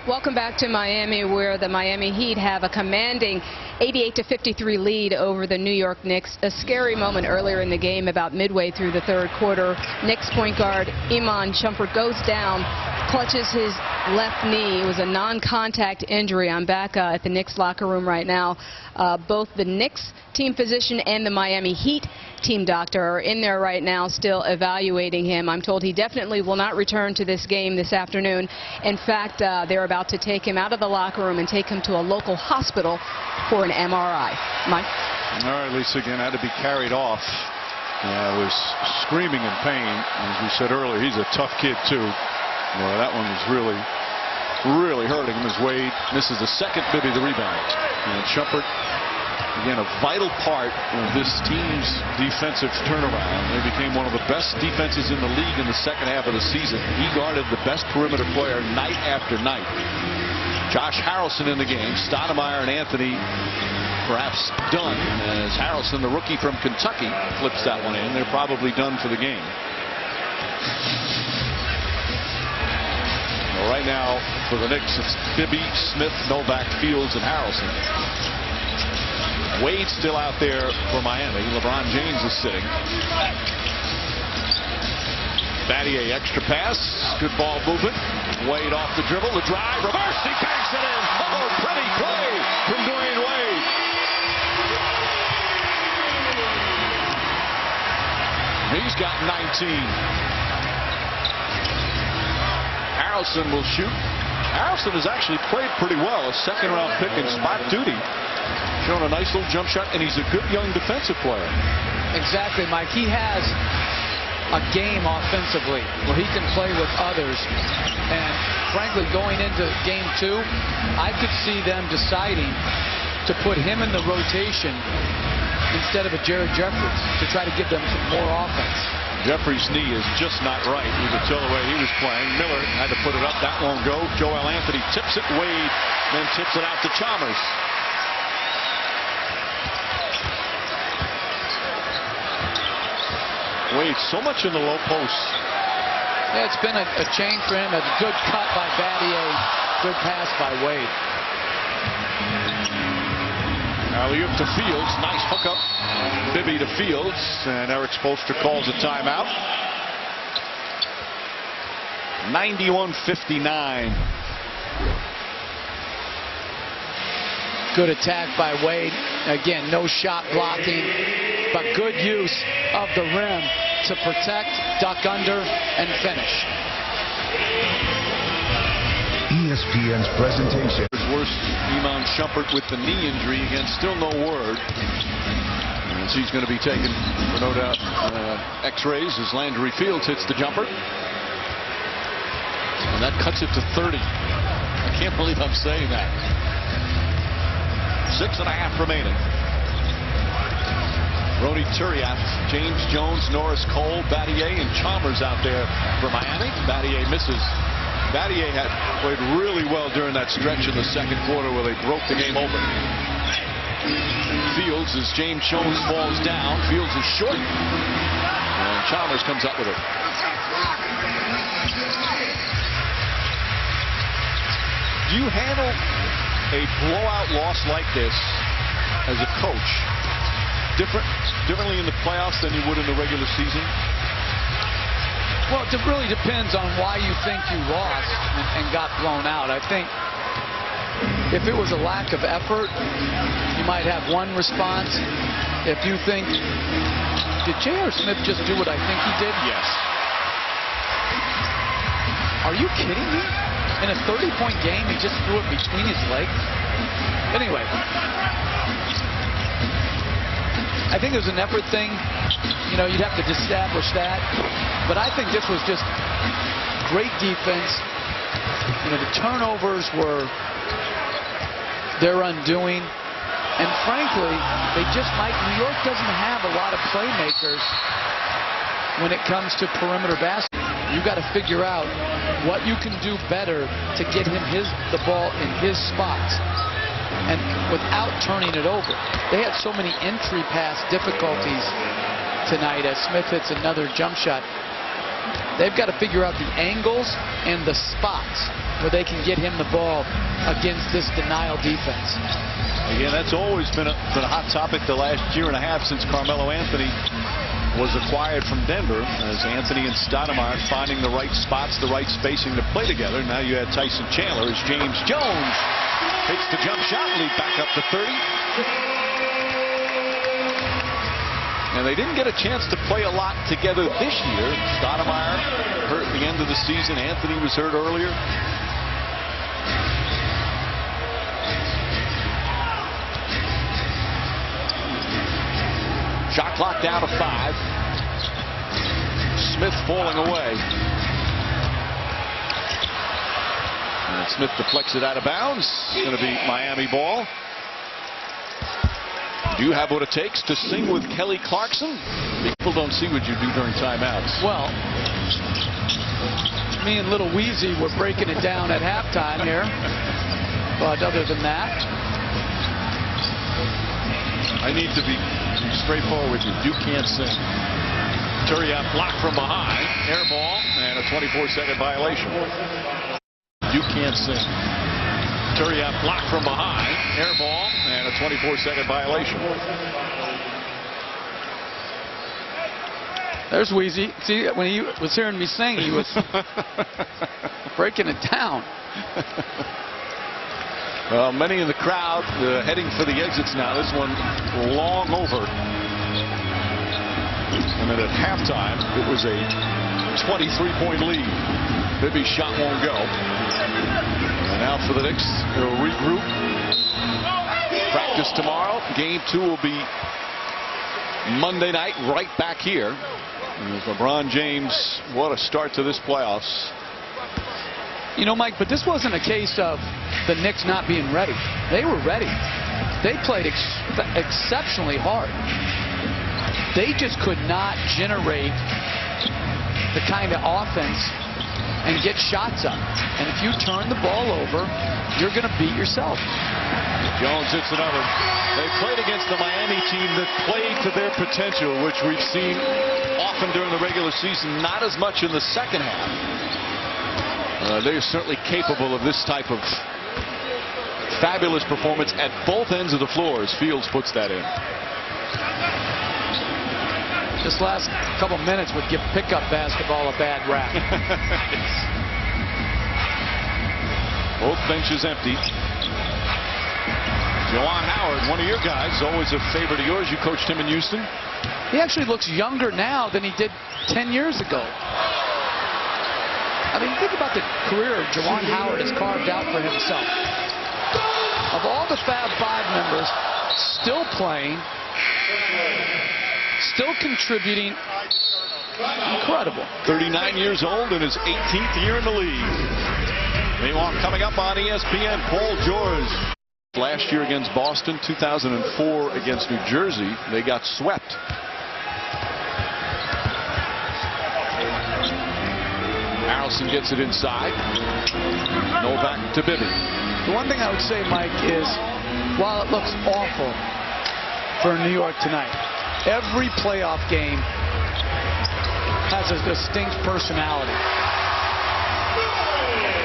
Welcome back to Miami, where the Miami Heat have a commanding 88-53 lead over the New York Knicks. A scary moment earlier in the game, about midway through the third quarter. Knicks point guard Iman Shumpert goes down, clutches his left knee. It was a non-contact injury. I'm back at the Knicks locker room right now. Both the Knicks team physician and the Miami Heat team doctor are in there right now, still evaluating him. I'm told he definitely will not return to this game this afternoon. In fact, they're about to take him out of the locker room and take him to a local hospital for an MRI. Mike? All right, Lisa, again, had to be carried off. Was screaming in pain. As we said earlier, he's a tough kid, too. Well, that one was really hurting him as Wade misses the second. Bibby the rebound. And Shumpert, again, a vital part of this team's defensive turnaround. They became one of the best defenses in the league in the second half of the season. He guarded the best perimeter player night after night. Josh Harrelson in the game. Stoudemire and Anthony perhaps done, as Harrelson, the rookie from Kentucky, flips that one in. They're probably done for the game. Well, right now, for the Knicks, it's Bibby, Smith, Novak, Fields, and Harrelson. Wade's still out there for Miami. LeBron James is sitting. Battier, extra pass. Good ball movement. Wade off the dribble. The drive. Reverse. He banks it in. Oh, pretty play from Dwayne Wade. He's got 19. Harrelson will shoot. Harrelson has actually played pretty well. A second-round pick in spot duty. Showing a nice little jump shot, and he's a good young defensive player. Exactly, Mike. He has a game offensively where he can play with others. And frankly, going into game 2, I could see them deciding to put him in the rotation instead of a Jared Jeffries to try to give them some more offense. Jeffries' knee is just not right. You could tell the way he was playing. Miller had to put it up. That won't go. Joel Anthony tips it. Wade then tips it out to Chalmers. Wade so much in the low post. Yeah, it's been a change for him. A good cut by Battier. Good pass by Wade. Alley-oop to Fields. Nice hookup. Bibby to Fields. And Eric Spoelstra calls a timeout. 91-59. Good attack by Wade. Again, no shot blocking, but good use of the rim to protect, duck under, and finish. ESPN's presentation. Worse, Iman Shumpert with the knee injury. Again, still no word. As he's going to be taken, for no doubt, x-rays as Landry Fields hits the jumper. And that cuts it to 30. I can't believe I'm saying that. 6.5 remaining. Rony Turiaf, James Jones, Norris Cole, Battier, and Chalmers out there for Miami. Battier misses. Battier had played really well during that stretch in the second quarter where they broke the game open. Fields, as James Jones falls down. Fields is short. And Chalmers comes up with it. Do you handle a blowout loss like this as a coach differently in the playoffs than you would in the regular season? Well, it really depends on why you think you lost and got blown out. I think if it was a lack of effort, you might have one response. If you think, did J.R. Smith just do what I think he did? Yes. Are you kidding me? In a 30-point game, he just threw it between his legs? Anyway, I think it was an effort thing. You know, you'd have to establish that. But I think this was just great defense. You know, the turnovers were their undoing. And frankly, they just might. New York doesn't have a lot of playmakers when it comes to perimeter basketball. You've got to figure out what you can do better to get him the ball in his spots and without turning it over. They had so many entry pass difficulties tonight as Smith hits another jump shot. They've got to figure out the angles and the spots where they can get him the ball against this denial defense. Again, that's always been a hot topic the last year and a half since Carmelo Anthony was acquired from Denver, as Anthony and Stoudemire finding the right spots, the right spacing to play together. Now you had Tyson Chandler as James Jones hits the jump shot, lead back up to 30. And they didn't get a chance to play a lot together this year. Stoudemire hurt at the end of the season. Anthony was hurt earlier. Shot clock down to 5. Smith falling away. And Smith deflects it out of bounds. It's going to be Miami ball. Do you have what it takes to sing with Kelly Clarkson? People don't see what you do during timeouts. Well, me and Little Weezy were breaking it down at halftime here. But other than that, I need to be straightforward with you. You can't sing. Turiaf blocked from behind. Air ball and a 24-second violation. You can't sing. Turiaf blocked from behind. Air ball and a 24-second violation. There's Weezy. See, when he was hearing me sing, he was breaking it down. Well, many in the crowd heading for the exits now. This one long over. And then at halftime, it was a 23-point lead. Bibby's shot won't go. And now for the Knicks, they'll regroup. Practice tomorrow. Game 2 will be Monday night, right back here. And LeBron James, what a start to this playoffs. You know, Mike, but this wasn't a case of the Knicks not being ready. They were ready. They played exceptionally hard. They just could not generate the kind of offense and get shots up. And if you turn the ball over, you're going to beat yourself. Jones hits another. They played against the Miami team that played to their potential, which we've seen often during the regular season, not as much in the second half. They are certainly capable of this type of fabulous performance at both ends of the floor as Fields puts that in. This last couple minutes would give pickup basketball a bad rap. Both benches empty. Juwan Howard, one of your guys, always a favorite of yours. You coached him in Houston. He actually looks younger now than he did 10 years ago. I mean, think about the career Juwan Howard has carved out for himself. Of all the Fab Five members, still playing, still contributing. Incredible. 39 years old in his 18th year in the league. Meanwhile, coming up on ESPN, Paul George. Last year against Boston, 2004 against New Jersey, they got swept. Harrelson gets it inside. Novak to Bibby. The one thing I would say, Mike, is while it looks awful for New York tonight, every playoff game has a distinct personality.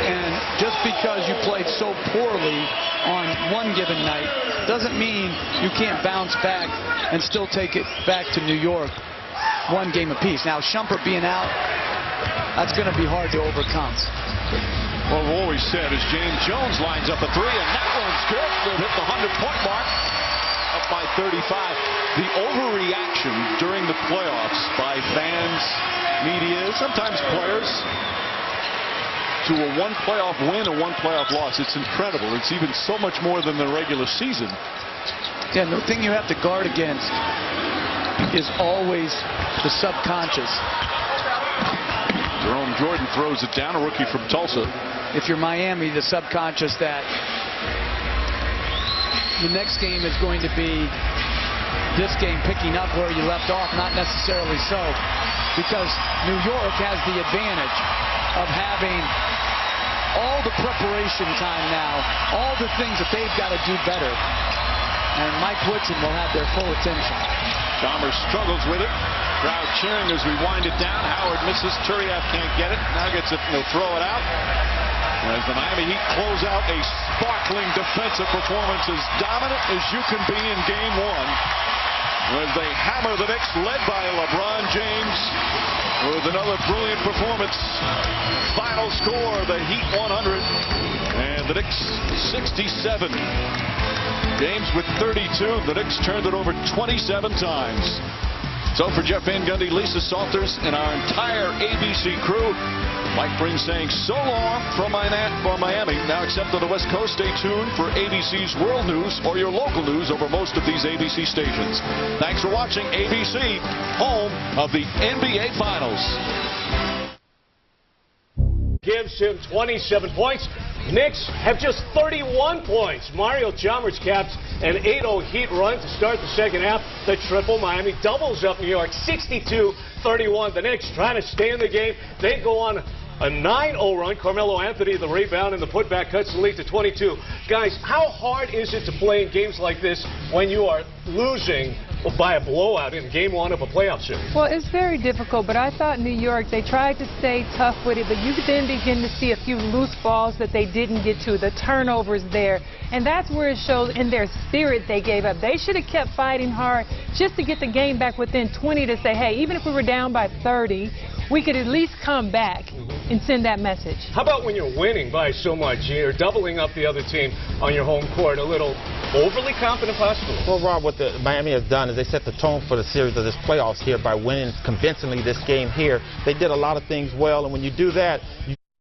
And just because you played so poorly on one given night doesn't mean you can't bounce back and still take it back to New York one game apiece. Now, Shumpert being out, that's going to be hard to overcome. Well, we've always said as James Jones lines up a three, and that one's good. They'll hit the 100-point mark, up by 35. The overreaction during the playoffs by fans, media, sometimes players, to a one playoff win or one playoff loss. It's incredible. It's even so much more than the regular season. Yeah, the thing you have to guard against is always the subconscious. Jerome Jordan throws it down, a rookie from Tulsa. If you're Miami, the subconscious that the next game is going to be this game picking up where you left off, not necessarily so, because New York has the advantage of having all the preparation time now, all the things that they've got to do better. And Mike Woodson will have their full attention. Chalmers struggles with it. Crowd cheering as we wind it down. Howard misses. Turiaf can't get it. Now gets it. They'll throw it out. As the Miami Heat close out a sparkling defensive performance as dominant as you can be in Game 1. As they hammer the Knicks, led by LeBron James with another brilliant performance. Final score, the Heat 100 and the Knicks 67. Games with 32. The Knicks turned it over 27 times. So for Jeff Van Gundy, Lisa Salters, and our entire ABC crew, Mike Breen saying so long from Miami. Now except on the West Coast, stay tuned for ABC's World News or your local news over most of these ABC stations. Thanks for watching ABC, home of the NBA Finals. Gives him 27 points. Knicks have just 31 points. Mario Chalmers caps an 8-0 Heat run to start the second half. The triple Miami doubles up New York 62-31. The Knicks trying to stay in the game. They go on a 9-0 run. Carmelo Anthony, the rebound and the putback, cuts the lead to 22. Guys, how hard is it to play in games like this when you are losing by a blowout in Game 1 of a playoff series? Well, it's very difficult, but I thought New York, they tried to stay tough with it, but you then begin to see a few loose balls that they didn't get to, the turnovers there, and that's where it shows in their spirit they gave up. They should have kept fighting hard just to get the game back within 20 to say, hey, even if we were down by 30, we could at least come back and send that message. How about when you're winning by so much, you're doubling up the other team on your home court, a little overly confident possibly? Well, Rob, what Miami has done is they set the tone for the series of this playoffs here by winning convincingly this game here. They did a lot of things well, and when you do that, you